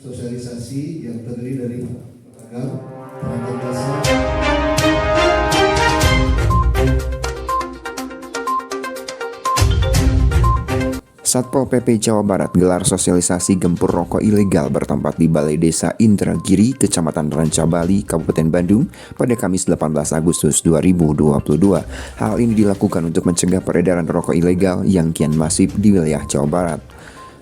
sosialisasi yang terdiri dari pedagang, perangkat desa. Satpol PP Jawa Barat gelar sosialisasi gempur rokok ilegal bertempat di Balai Desa Indragiri, Kecamatan Ranca Bali, Kabupaten Bandung pada Kamis 18 Agustus 2022. Hal ini dilakukan untuk mencegah peredaran rokok ilegal yang kian masif di wilayah Jawa Barat.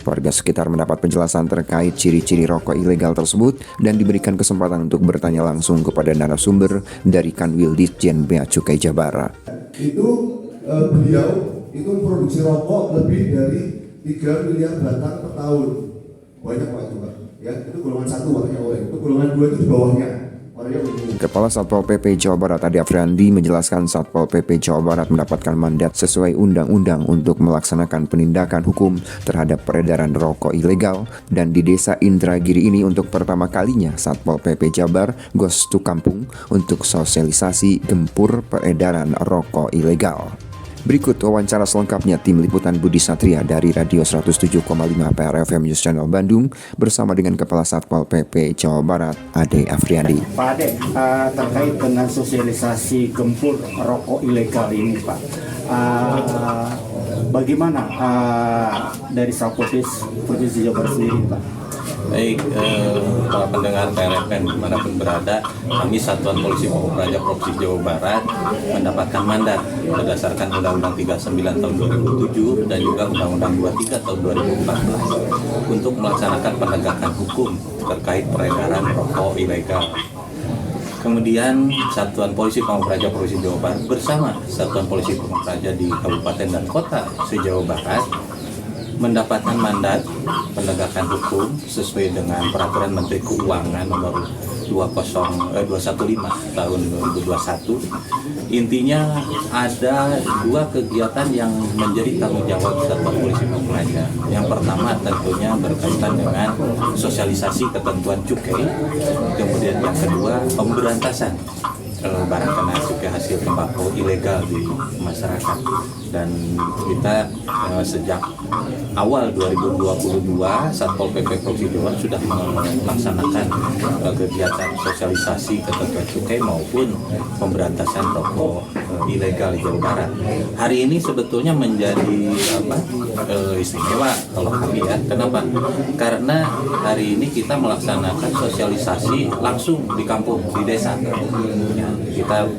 Warga sekitar mendapat penjelasan terkait ciri-ciri rokok ilegal tersebut dan diberikan kesempatan untuk bertanya langsung kepada narasumber dari Kanwil Ditjen Bea Cukai Jabar. Beliau itu produksi rokok lebih dari 3 miliar batang per tahun. Banyak Pak itu Pak. Ya, itu golongan 1 warnanya oranye. Itu golongan 2 itu di bawahnya. Kepala Satpol PP Jawa Barat Adi Afriandi menjelaskan Satpol PP Jawa Barat mendapatkan mandat sesuai undang-undang untuk melaksanakan penindakan hukum terhadap peredaran rokok ilegal, dan di Desa Indragiri ini untuk pertama kalinya Satpol PP Jabar goes to kampung untuk sosialisasi gempur peredaran rokok ilegal. Berikut wawancara selengkapnya tim liputan Budi Satria dari Radio 107,5 PRFM News Channel Bandung bersama dengan Kepala Satpol PP Jawa Barat Ade Afriandi. Pak Ade, terkait dengan sosialisasi gempur rokok ilegal ini Pak, bagaimana dari Satpol PP Provinsi Jawa Barat sendiri Pak? Baik, para pendengar PRFM dimanapun berada, kami Satuan Polisi Pamung Praja Provinsi Jawa Barat mendapatkan mandat berdasarkan Undang-Undang 39 tahun 2007 dan juga Undang-Undang 23 tahun 2014 untuk melaksanakan penegakan hukum terkait peredaran rokok ilegal. Kemudian Satuan Polisi Pamung Praja Provinsi Jawa Barat bersama Satuan Polisi Pamung Praja di Kabupaten dan Kota se-Jawa Barat mendapatkan mandat penegakan hukum sesuai dengan Peraturan Menteri Keuangan nomor 215 tahun 2021. Intinya ada 2 kegiatan yang menjadi tanggung jawab Satuan Polisi Pamung Praja. Yang pertama tentunya berkaitan dengan sosialisasi ketentuan cukai, kemudian yang kedua pemberantasan barang kena cukai hasil tembakau ilegal di masyarakat. Dan kita sejak awal 2022 Satpol PP Provinsi Jawa Barat sudah melaksanakan kegiatan sosialisasi ketentuan cukai maupun pemberantasan rokok ilegal di Jawa Barat. Hari ini sebetulnya menjadi istimewa kalau kami ya. Kenapa? Karena hari ini kita melaksanakan sosialisasi langsung di kampung, di desa. Ya, kita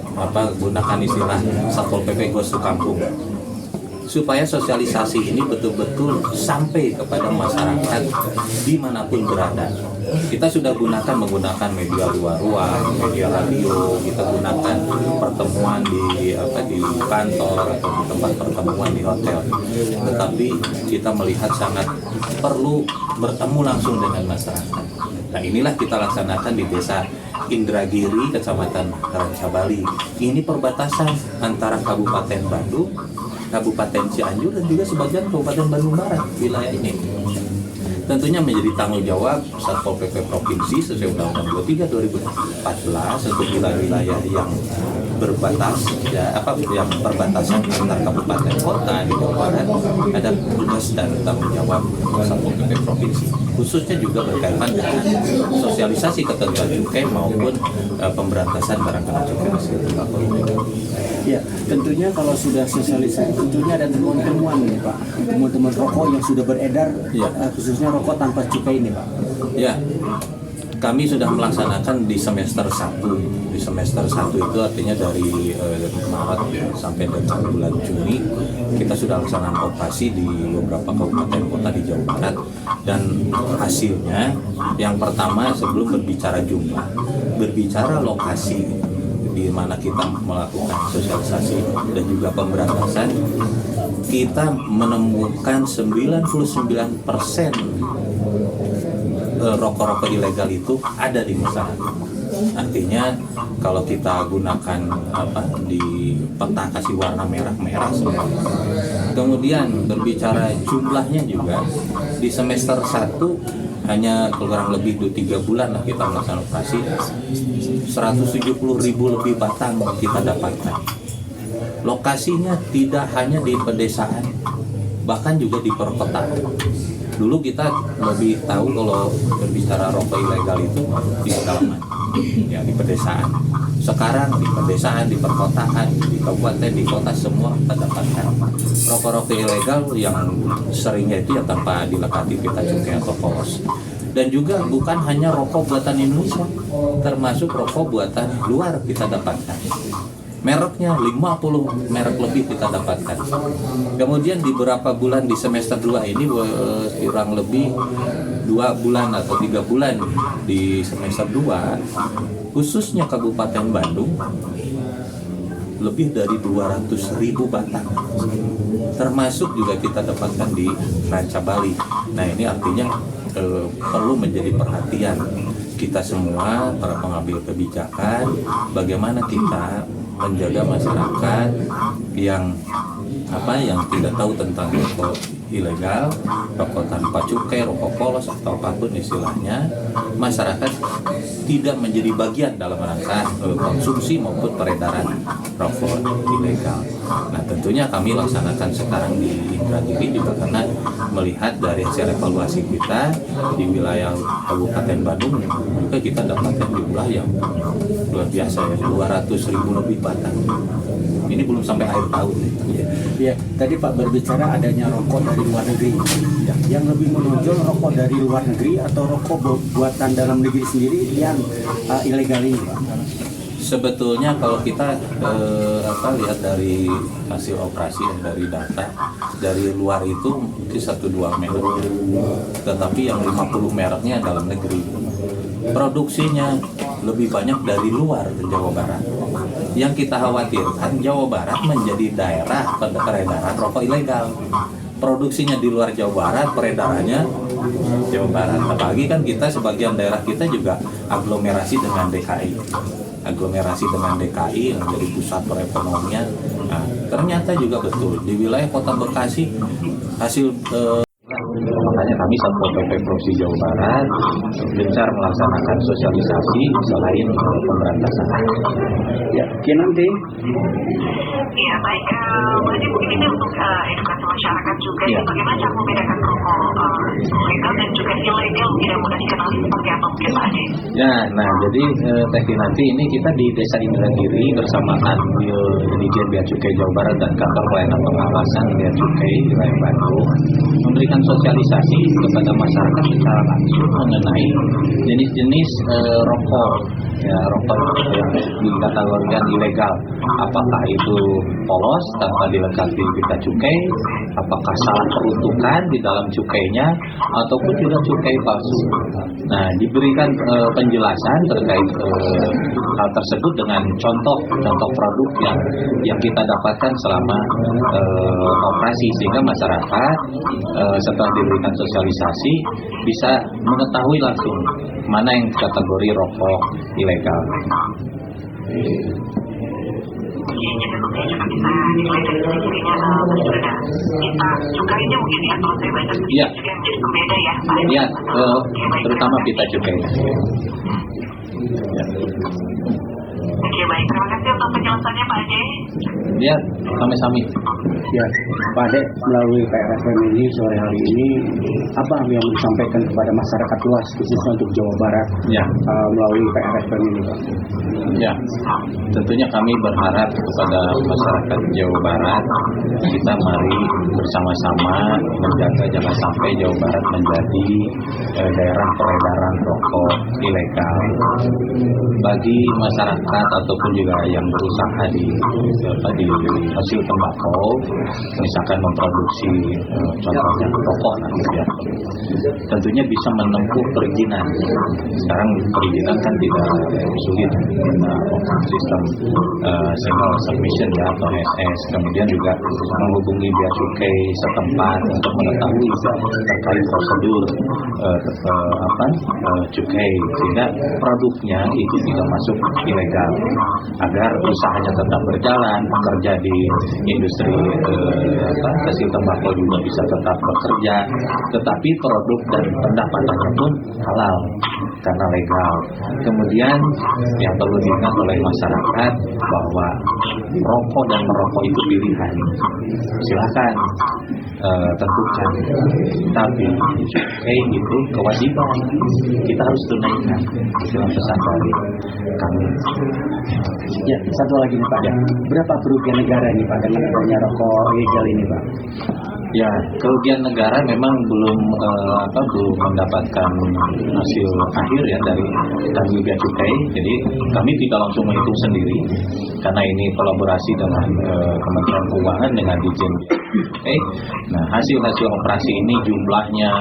gunakan istilah Satpol PP goes to kampung, supaya sosialisasi ini betul-betul sampai kepada masyarakat dimanapun berada. Kita sudah menggunakan media luar-luar, media radio, kita gunakan pertemuan di kantor atau di tempat pertemuan di hotel. Tetapi kita melihat sangat perlu bertemu langsung dengan masyarakat. Nah, inilah kita laksanakan di Desa Indragiri, Kecamatan Ranca Bali. Ini perbatasan antara Kabupaten Bandung, Kabupaten Cianjur, dan juga sebagian Kabupaten Bandung Barat. Wilayah ini tentunya menjadi tanggung jawab Satpol PP Provinsi sesuai Undang-Undang 23 2014 untuk wilayah-wilayah yang berbatas, yang perbatasan antar kabupaten kota di Jawa Barat. Ada tugas dan tanggung jawab Satpol PP Provinsi, khususnya juga berkaitan dengan sosialisasi ketentuan cukai maupun pemberantasan barang kena cukai hasil tembakau ilegal. Ya, tentunya kalau sudah sosialisasi, tentunya ada temuan-temuan nih Pak, temuan-temuan rokok yang sudah beredar, ya, khususnya rokok tanpa cukai ini Pak. Ya, kami sudah melaksanakan di semester 1. Di semester 1 itu artinya dari Maret sampai dengan bulan Juni kita sudah laksanakan operasi di beberapa kabupaten kota di Jawa Barat. Dan hasilnya yang pertama, sebelum berbicara jumlah, berbicara lokasi di mana kita melakukan sosialisasi dan juga pemberantasan, kita menemukan 99% rokok-rokok ilegal itu ada di masyarakat. Artinya kalau kita gunakan di peta kasih warna merah semua. Kemudian berbicara jumlahnya juga di semester 1 hanya kurang lebih 3 bulan lah kita melaksanakan operasi, 170.000 lebih batang kita dapatkan. Lokasinya tidak hanya di pedesaan, bahkan juga di perkotaan. Dulu kita lebih tahu kalau berbicara rokok ilegal itu di pedalaman, ya di pedesaan. Sekarang di pedesaan, di perkotaan, di kabupaten, di kota semua kita dapatkan rokok-rokok ilegal yang seringnya itu ya tanpa dilekati pita cukai atau polos. Dan juga bukan hanya rokok buatan Indonesia, termasuk rokok buatan luar kita dapatkan. Mereknya 50 merek lebih kita dapatkan. Kemudian di beberapa bulan di semester 2 ini kurang lebih 2 bulan atau 3 bulan di semester 2, khususnya Kabupaten Bandung, lebih dari 200.000 batang. Termasuk juga kita dapatkan di Ranca Bali. Nah ini artinya perlu menjadi perhatian kita semua, para pengambil kebijakan, bagaimana kita menjaga masyarakat yang tidak tahu tentang rokok ilegal, rokok tanpa cukai, rokok polos atau apapun istilahnya, masyarakat tidak menjadi bagian dalam rangka konsumsi maupun peredaran rokok ilegal. Nah tentunya kami laksanakan sekarang di Indragiri juga karena melihat dari hasil evaluasi kita di wilayah Kabupaten Bandung juga kita dapatkan jumlah yang luar biasa ya, 200.000 lebih batang. Ini belum sampai akhir tahun. Ya, tadi Pak berbicara adanya rokok dari luar negeri. Ya, yang lebih menonjol rokok dari luar negeri atau rokok buatan dalam negeri sendiri yang ilegal ini, Pak? Sebetulnya kalau kita lihat dari hasil operasi dari data dari luar itu mungkin 1-2 merek, tetapi yang 50 mereknya dalam negeri. Produksinya lebih banyak dari luar ke Jawa Barat. Yang kita khawatirkan Jawa Barat menjadi daerah peredaran rokok ilegal. Produksinya di luar Jawa Barat, peredarannya Jawa Barat. Apalagi kan kita sebagian daerah kita juga aglomerasi dengan DKI. Aglomerasi dengan DKI yang menjadi pusat perekonomian. Nah, ternyata juga betul di wilayah Kota Bekasi hasil makanya kami Satpol PP Provinsi Jawa Barat gencar melaksanakan sosialisasi selain pemberantasan. Ya, nanti. Ya baik, berarti mungkin ini untuk edukasi masyarakat juga. Ya. Bagaimana cara membedakan rokok legal dan juga ilegal tidak mudah dikenali seperti apa mungkin Pak Ade? Ya, nah jadi nanti ini kita di Desa Indragiri bersama Kanwil Dirjen Bea Cukai Jawa Barat dan Kantor Pelayanan Pengawasan Bea Cukai wilayah Bandung memberikan sosialisasi kepada masyarakat secara langsung mengenai jenis-jenis rokok, ya rokok yang dikategorikan ilegal. Apakah itu polos tanpa dilengkapi pita cukai, apakah salah peruntukan di dalam cukainya, ataupun juga cukai palsu. Nah, diberikan penjelasan terkait hal tersebut dengan contoh produk yang kita dapatkan selama operasi, sehingga masyarakat setelah diberikan sosialisasi bisa mengetahui langsung mana yang kategori rokok ilegal. Jadi tentunya juga bisa dimulai dari sendirinya sudah kita cukainya mungkin ya kalau saya baca juga menjadi pembeda ya Pak. Iya, terutama pita cukai. Ya. Oke baik, terima kasih untuk penjelasannya Pak Ade. Ya, sami-sami. Ya, Pak Ade, melalui PRFM ini sore hari ini apa yang disampaikan kepada masyarakat luas khususnya untuk Jawa Barat melalui PRFM ini, Pak? Ya, tentunya kami berharap kepada masyarakat Jawa Barat kita mari bersama-sama menjaga jangan sampai Jawa Barat menjadi daerah peredaran rokok ilegal. Bagi masyarakat ataupun juga yang berusaha di hasil tembakau, misalkan memproduksi contohnya rokok ya, tentunya bisa menempuh perizinan. Sekarang perizinan kan tidak sulit, sistem single submission ya atau SS, kemudian juga menghubungi bea cukai setempat untuk mengetahui terkait prosedur cukai, sehingga produknya itu tidak masuk ilegal, agar usahanya tetap berjalan, bekerja di industri hasil tembakau juga bisa tetap bekerja, tetapi produk dan pendapatannya pun halal. karena legal. Kemudian yang perlu diingat oleh masyarakat bahwa rokok dan merokok itu pilihan. Silakan tentukan, tapi itu kewajiban kita harus tunaikan. Itulah pesan dari kami. Ya, satu lagi nih Pak, ya. Berapa kerugian negara nih Pak dengan adanya rokok ilegal ini Pak? Ya, kerugian negara memang belum mendapatkan hasil akhir ya dari kami Bea Cukai. Jadi kami tidak langsung menghitung sendiri karena ini kolaborasi dengan Kementerian Keuangan dengan Ditjen Bea Cukai. Nah, hasil operasi ini jumlahnya,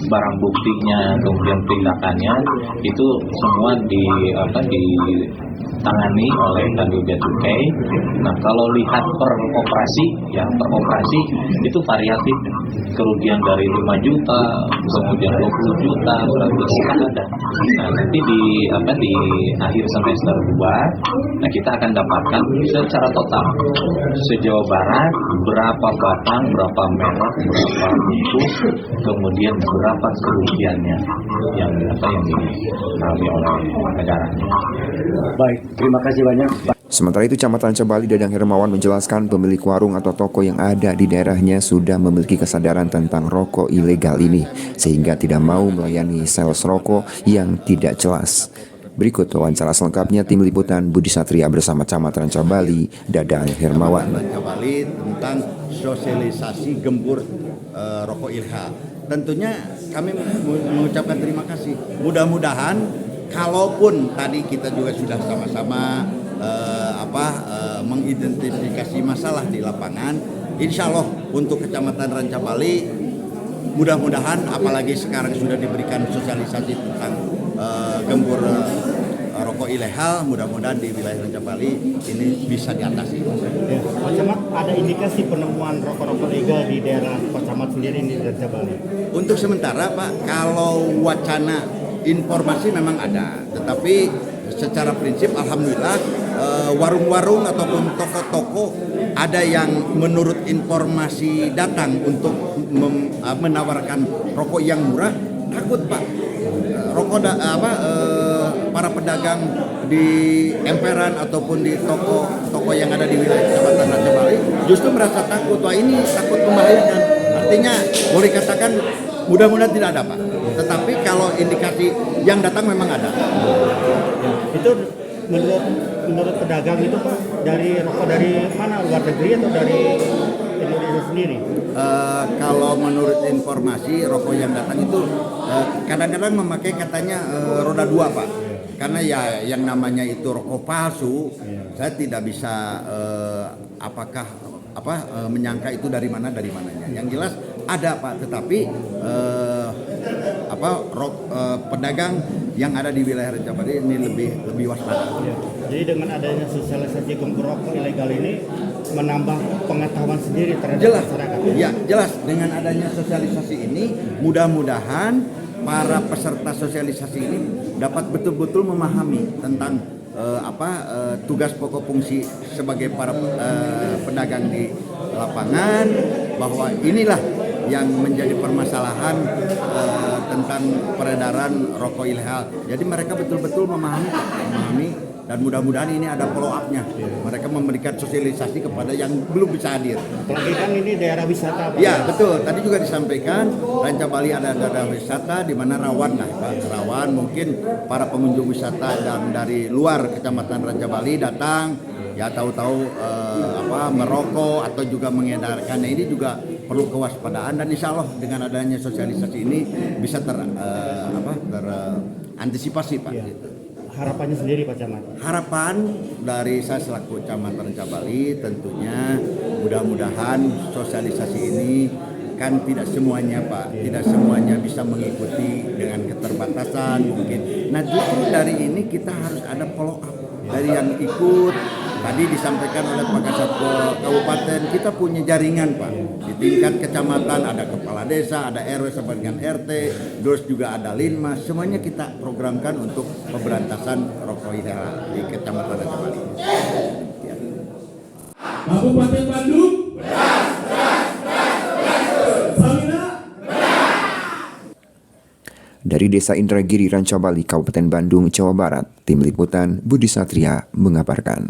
barang buktinya, kemudian tindakannya itu semua ditangani oleh Kanwil Bea Cukai. Nah, kalau lihat per operasi itu variatif. Kerugian dari 5 juta, kemudian 20 juta, 100 juta ada. Nah, nanti di akhir semester 2, nah kita akan dapatkan secara total se-Jawa Barat berapa batang, berapa merek, berapa bungkus, kemudian berapa kerugiannya yang dialami oleh negaranya. Baik, terima kasih banyak Pak. Sementara itu, Camat Rancabali Dadang Hermawan menjelaskan pemilik warung atau toko yang ada di daerahnya sudah memiliki kesadaran tentang rokok ilegal ini, sehingga tidak mau melayani sales rokok yang tidak jelas. Berikut wawancara selengkapnya tim liputan Budi Satria bersama Camat Rancabali Dadang Hermawan. Rancabali tentang sosialisasi gempur rokok ilegal. Tentunya kami mengucapkan terima kasih. Mudah-mudahan kalaupun tadi kita juga sudah sama-sama mengidentifikasi masalah di lapangan, insya Allah untuk Kecamatan Rancabali mudah-mudahan, apalagi sekarang sudah diberikan sosialisasi tentang gempur rokok ilegal, mudah-mudahan di wilayah Rancabali ini bisa diatasi. Ya, Pak Camat, ada indikasi penemuan rokok-rokok ilegal di daerah Pak Camat sendiri di Rancabali? Untuk sementara Pak, kalau wacana informasi memang ada, tetapi secara prinsip alhamdulillah warung-warung ataupun toko-toko ada yang menurut informasi datang untuk menawarkan rokok yang murah, takut Pak. Para pedagang di emperan ataupun di toko yang ada di wilayah Kecamatan Rancabali justru merasa takut, wah ini takut membahayakan. Artinya boleh katakan mudah-mudahan tidak ada Pak. Tetapi kalau indikasi yang datang memang ada. Itu menurut pedagang itu Pak, dari rokok dari mana, luar negeri atau dari Indonesia sendiri? Kalau menurut informasi rokok yang datang itu kadang-kadang memakai katanya roda 2 Pak. Karena ya yang namanya itu rokok palsu, saya tidak bisa menyangka itu dari mananya. Yang jelas ada Pak, tetapi pedagang yang ada di wilayah Rancabali ini lebih waspada. Jadi dengan adanya sosialisasi gempur rokok ilegal ini menambah pengetahuan sendiri terhadap masyarakat. Ya, jelas dengan adanya sosialisasi ini mudah-mudahan para peserta sosialisasi ini dapat betul-betul memahami tentang tugas pokok fungsi sebagai para pedagang di lapangan, bahwa inilah yang menjadi permasalahan tentang peredaran rokok ilegal. Jadi mereka betul-betul memahami dan mudah-mudahan ini ada follow up-nya. Mereka memberikan sosialisasi kepada yang belum bisa hadir. Apalagi kan ini daerah wisata Pak. Ya betul, tadi juga disampaikan Rancabali ada daerah wisata di mana rawan mungkin para pengunjung wisata dan dari luar Kecamatan Rancabali datang, ya tahu-tahu merokok atau juga mengedarkannya, ini juga perlu kewaspadaan, dan insya Allah dengan adanya sosialisasi ini bisa terantisipasi Pak. Ya. Gitu. Harapannya sendiri Pak Camat? Harapan dari saya selaku Camat Rancabali tentunya mudah-mudahan sosialisasi ini kan tidak semuanya Pak, tidak semuanya bisa mengikuti dengan keterbatasan mungkin. Nah justru dari ini kita harus ada follow up dari yang ikut. Tadi disampaikan oleh Pak Kasat Kabupaten, kita punya jaringan Pak. Di tingkat kecamatan ada kepala desa, ada RW sampai dengan RT, terus juga ada Linmas. Semuanya kita programkan untuk pemberantasan rokok ilegal di Kecamatan Rancabali. Ya. Kabupaten Bandung. Dari Desa Indragiri, Rancabali, Kabupaten Bandung, Jawa Barat, Tim Liputan Budi Satria mengabarkan.